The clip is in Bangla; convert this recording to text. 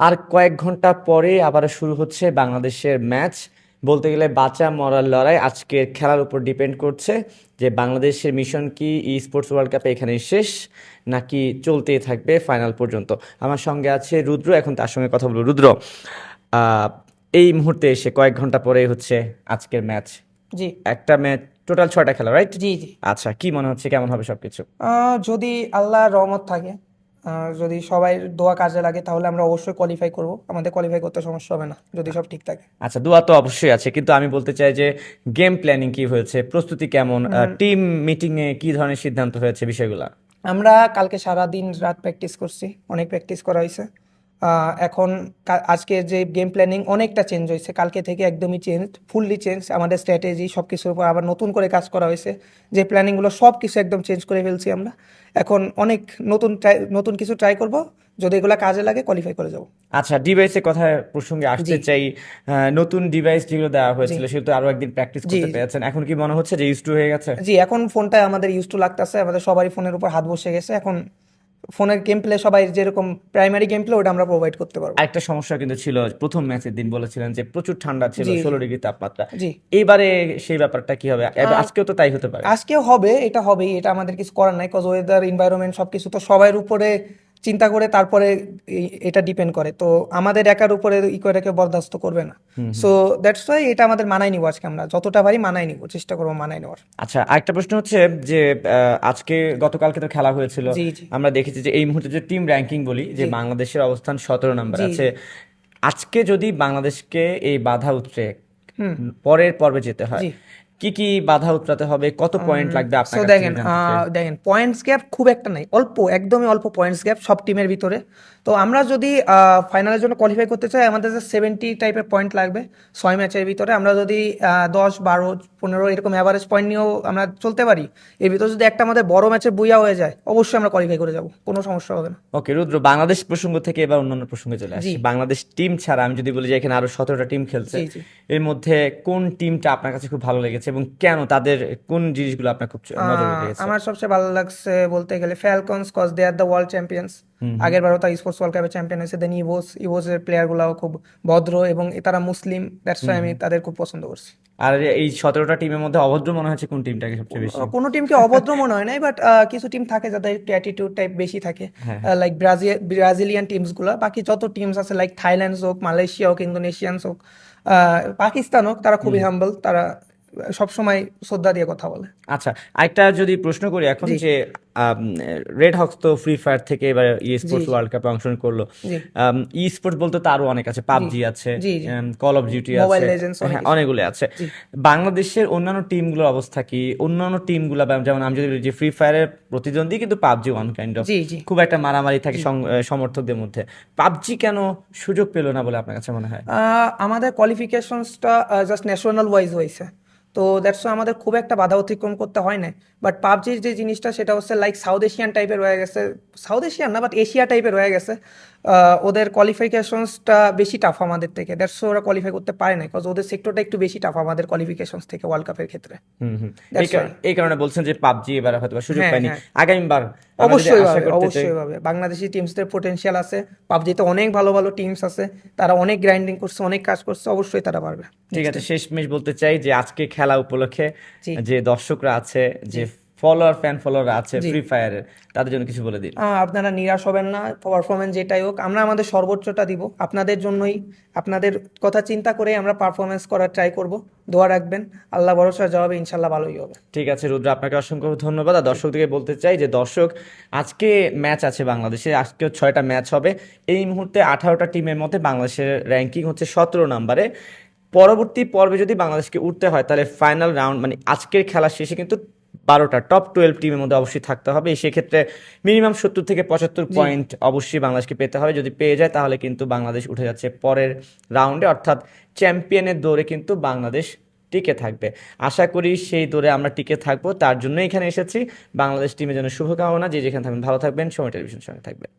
আর কয়েক ঘন্টা পরে আবার শুরু হচ্ছে বাংলাদেশের ম্যাচ। বলতে গেলে বাঁচা মরার লড়াই আজকের খেলার উপর ডিপেন্ড করছে যে বাংলাদেশের মিশন কি ই স্পোর্টস ওয়ার্ল্ড কাপে এখানেই শেষ নাকি চলতেই থাকবে ফাইনাল পর্যন্ত। আমার সঙ্গে আছে রুদ্র, এখন তার সঙ্গে কথা বলবো। রুদ্র, আহ, এই মুহূর্তে এসে কয়েক ঘন্টা পরে হচ্ছে আজকের ম্যাচ। জি একটা ম্যাচ, টোটাল 6টা খেলা, রাইট? জি জি। আচ্ছা, কি মনে হচ্ছে কেমন হবে সবকিছু? যদি আল্লাহর রহমত থাকে, যদি সবাই দোয়া কাজে লাগে তাহলে আমরা অবশ্যই কোয়ালিফাই করব। আমাদের কোয়ালিফাই করতে সমস্যা হবে না যদি সব ঠিক থাকে। আচ্ছা, দোয়া তো অবশ্যই আছে, কিন্তু আমি বলতে চাই যে গেম প্ল্যানিং কি হয়েছে, প্রস্তুতি কেমন, টিম মিটিং এ কি ধরনের সিদ্ধান্ত হয়েছে, বিষয়গুলা। আমরা কালকে সারা দিন রাত প্র্যাকটিস করছি, অনেক প্র্যাকটিস করা হয়েছে। এখন আজকের যে গেম প্ল্যানিং অনেকটা চেঞ্জ হয়েছে, কালকে থেকে একদমই চেঞ্জ, ফুললি চেঞ্জ। আমাদের স্ট্র্যাটেজি সব কিছুর উপর আবার নতুন করে কাজ করা হয়েছে। যে প্ল্যানিংগুলো সব কিছু একদম চেঞ্জ করে ফেলছি আমরা। এখন অনেক নতুন কিছু ট্রাই করব, যদি এগুলো কাজে লাগে কোয়ালিফাই করে যাব। আচ্ছা, ডিভাইসের কথা প্রসঙ্গে জি আসতে চাই। নতুন ডিভাইস যেগুলো দেওয়া জি হয়েছিল সেগুলো তো আরো একদিন প্র্যাকটিস জি করতে জি পেরেছেন, এখন কি মনে হচ্ছে যে ইউজ টু হয়ে গেছে? জি। এখন ফোনটা আমাদের ইউজ টু লাগতেছে, আমাদের সবারই ফোনের উপর হাত বসে গেছে এখন। ফোনের গেম প্লে সবাই যেরকম প্রাইমারি গেম প্লে ওটা আমরা প্রোভাইড করতে পারবো। আরেকটা সমস্যা কিন্তু ছিল, প্রথম ম্যাচের দিন বলেছিলেন যে প্রচুর ঠান্ডা ছিল, জি 16 ডিগ্রি তাপমাত্রা। জি। এইবারে সেই ব্যাপারটা কি হবে? আজকেও তো তাই হতে পারে। আজকেও হবে, এটা হবেই, এটা আমাদের কিছু করার নাই, কজ ওয়েদার এনভায়রনমেন্ট সব কিছু তো সবার উপরে চিন্তা করে তারপরে এটা ডিপেন্ড করে, তো আমাদের একার উপরে ই করে কেউ বরদাস্ত করবে না। হুম হুম। সো দ্যাটস ওয়াই এটা আমাদের মানায় নিব, আজকে আমরা যতটা পারি মানায় নিব, চেষ্টা করবো মানায় নেওয়ার। আচ্ছা, আরেকটা প্রশ্ন হচ্ছে যে আজকে গতকালকে তো খেলা হয়েছিল। জি জি আমরা দেখেছি যে এই মুহূর্তে যে টিম র্যাঙ্কিং বলি, যে জি বাংলাদেশের অবস্থান 17 নম্বর জি আছে। জি। আজকে যদি বাংলাদেশকে এই বাধা উতরে হুম। পরের পর্বে যেতে হয়, জি। কি কি বাধা উতরাতে হবে, কত পয়েন্ট লাগবে সো আপনার কাছ থেকে দেখেন, জানতে চাই। পয়েন্টস গ্যাপ খুব একটা নাই, অল্প, একদমই অল্প পয়েন্টস গ্যাপ সব টিমের ভিতরে। তো আমরা যদি ফাইনালের জন্য কোয়ালিফাই করতে চাই, আমাদের যে 70 টাইপের পয়েন্ট লাগবে 6 ম্যাচের ভিতরে। আমরা যদি 10, 12, 15 এরকম অ্যাভারেজ পয়েন্ট নিয়েও আমরা চলতে পারি, এর ভিতরে যদি একটা আমাদের বড় ম্যাচে বুইয়া হয়ে যায়, অবশ্যই আমরা কোয়ালিফাই করে যাব, কোনো সমস্যা হবে না। ওকে রুদ্র, বাংলাদেশ প্রসঙ্গ থেকে এবার অন্যান্য প্রসঙ্গে চলে জি আসি। বাংলাদেশ টিম ছাড়া আমি যদি বলি যে এখানে আরো 17টা টিম খেলছে, জি জি। এর মধ্যে কোন টিমটা আপনার কাছে খুব ভালো লেগেছে এবং কেন, তাদের কোন জিনিসগুলো আপনার খুব নজরে লেগেছে? আমার সবচেয়ে ভালো লাগছে বলতে গেলে Falcons, cause they are the world champions. Hmm hmm. আগের বারও তারা স্পোর্টস ওয়ার্ল্ড কাপে চ্যাম্পিয়ন হয়েছে। দেন ইভোসের প্লেয়ারগুলোও খুব ভদ্র এবং তারা মুসলিম, দ্যাটস হুম ওয়াই আমি হুম। তাদের খুব পছন্দ করছি। আর এই 17টা টিমের মধ্যে অভদ্র মনে হচ্ছে কোন টিমটাকে সবচেয়ে বেশি? কোনো টিমকে অভদ্র মনে হয় নাই, বাট কিছু টিম থাকে যাদের একটু অ্যাটিটিউড টাইপ বেশি থাকে, হ্যাঁ হ্যাঁ। লাইক ব্রাজিলিয়ান টিমসগুলো। বাকি যত টিমস আছে লাইক থাইল্যান্ডস হোক, মালয়েশিয়া হোক, ইন্দোনেশিয়ানস হোক, পাকিস্তান হোক, তারা খুবই হুম। হাম্বল, তারা সবসময় শ্রদ্ধা দিয়ে কথা বলে। আচ্ছা, আরেকটা যদি প্রশ্ন করি এখন, জি যে রেড হক্স তো ফ্রি ফায়ার থেকে এবার ই জি স্পোর্টস জি ওয়ার্ল্ড কাপে অংশগ্রহণ করলো। জি ই স্পোর্টস বলতে তো আরো অনেক আছে, জি পাবজি আছে, জি জি। কল অফ ডিউটি মোবাইল আছে। লেজেন্ডস অনেক হ্যাঁ, কিছু। অনেকগুলো আছে। জি। বাংলাদেশের অন্যান্য টিমগুলোর অবস্থা কি? অন্যান্য টিমগুলো যেমন আমি যদি বলি যে ফ্রি ফায়ারের প্রতিদ্বন্দ্বী কিন্তু পাবজি ওয়ান কাইন্ড অফ, জি জি খুব একটা মারামারি থাকে জি। সমর্থকদের মধ্যে। পাবজি কেন সুযোগ পেল না বলে আপনার কাছে মনে হয়? আমাদের কোয়ালিফিকেশনসটা জাস্ট ন্যাশনাল ওয়াইজ হয়েছে, তো দ্যাটস আমাদের খুব একটা বাধা অতিক্রম করতে হয় না। বাট পাবজির যে জিনিসটা সেটা হচ্ছে লাইক সাউথ এশিয়ান টাইপের হয়ে গেছে, সাউথ এশিয়ান না বাট এশিয়া টাইপের হয়ে গেছে। ওদের কোয়ালিফিকেশনসটা বেশি টাফ আমাদের থেকে, দ্যাটস ওরা কোয়ালিফাই করতে পারে না, বিকজ ওদের সেক্টরটা একটু বেশি টাফ আমাদের কোয়ালিফিকেশনস থেকে ওয়ার্ল্ড কাপের ক্ষেত্রে। Hmm hmm. That's why. এই কারণে বলছেন যে পাবজি এবার হয়তো বা সুযোগ হ্যাঁ পায়নি। হ্যাঁ। আগামীবার আমরা যদি অবশ্যই আশা ভাবে, করতে চাই। অবশ্যই ভাবে, বাংলাদেশি টিমসদের পোটেনশিয়াল আছে। পাবজিতে অনেক ভালো ভালো টিমস আছে, তারা অনেক গ্রাইন্ডিং করছে, অনেক কাজ করছে, অবশ্যই তারা পারবে ঠিক নেক্সট আছে, টাইম। শেষমেশ বলতে চাই যে আজকে খেলা উপলক্ষে জি যে দর্শকরা আছে, জি যে ফ্যান ফলোয়ার আছে জি। ফ্রি ফায়ারের, তাদের জন্য কিছু বলে দিন। আপনারা নিরাশ হবেন না, পারফরমেন্স যেটাই হোক আমরা আমাদের সর্বোচ্চটা দিব আপনাদের জন্যই। আপনাদের কথা চিন্তা করে আমরা পারফরমেন্স করার ট্রাই করব। দোয়া রাখবেন, আল্লাহ ভরসা জবাবে ইনশাল্লাহ ভালোই হবে। ঠিক আছে রুদ্র, আপনাকে অসংখ্য ধন্যবাদ। আর জি দর্শকদেরকে বলতে চাই যে দর্শক, আজকে ম্যাচ আছে বাংলাদেশে, আজকেও 6টা ম্যাচ হবে। এই মুহূর্তে 18টা টিমের মধ্যে বাংলাদেশের র্যাঙ্কিং হচ্ছে 17 নম্বরে। পরবর্তী পর্বে যদি বাংলাদেশকে উঠতে হয় তাহলে ফাইনাল রাউন্ড মানে আজকের খেলা শেষে কিন্তু 12টা টপ 12 টিমের মধ্যে অবশ্যই থাকতে হবে। সেক্ষেত্রে মিনিমাম 70 থেকে 75 জি পয়েন্ট অবশ্যই বাংলাদেশকে পেতে হবে। যদি পেয়ে যায় তাহলে কিন্তু বাংলাদেশ উঠে যাচ্ছে পরের রাউন্ডে, অর্থাৎ চ্যাম্পিয়নের দৌড়ে কিন্তু বাংলাদেশ টিকে থাকবে। আশা করি সেই দৌড়ে আমরা টিকে থাকবো, তার জন্য এখানে এসেছি। বাংলাদেশ টিমের জন্য শুভকামনা। যে যেখানে থাকবেন ভালো থাকবেন, সময় টেলিভিশনের সঙ্গে থাকবেন।